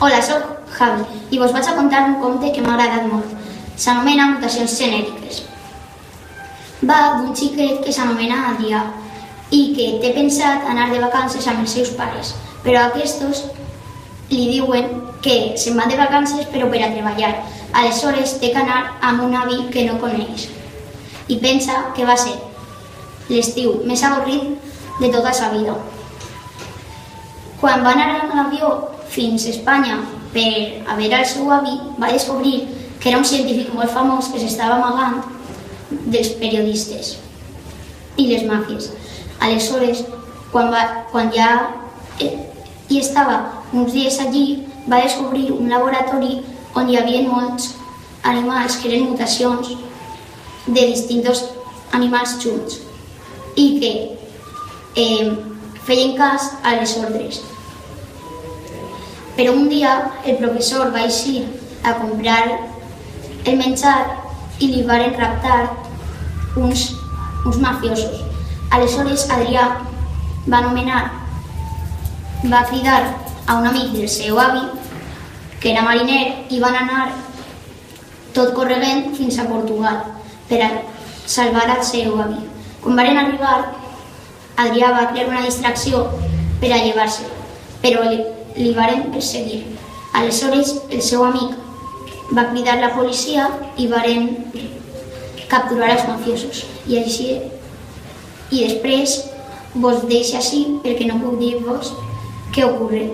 Hola, soc Javi i vos vaig a contar un conte que m'ha agradat molt. S'anomena Mutacions genètiques. Va d'un xiquet que s'anomena Adrià i que té pensat anar de vacances amb els seus pares, però aquests li diuen que se'n van de vacances però per a treballar. Aleshores té que anar amb un avi que no coneix i pensa que va ser l'estiu més avorrit de tota sa vida. Quan va anar amb l'avió fins a Espanya per a veure el seu avi, va descobrir que era un científic molt famós que s'estava amagant dels periodistes i les màfies. Aleshores, quan ja hi estava uns dies allí, va descobrir un laboratori on hi havia molts animals que eren mutacions de distints animals junts i que feien cas a les ordres. Però un dia el professor va eixir a comprar el menjar i li varen raptar uns mafiosos. Aleshores Adrià va cridar a un amic del seu avi, que era mariner, i van anar tot corrent fins a Portugal per a salvar el seu avi. Quan varen arribar, Adrià va crear una distracció per a llevar-se, però li varen perseguir. Aleshores el seu amic va cridar la policia i varen capturar els mafiosos. I després vos deixo així perquè no puc dir-vos què ocorre.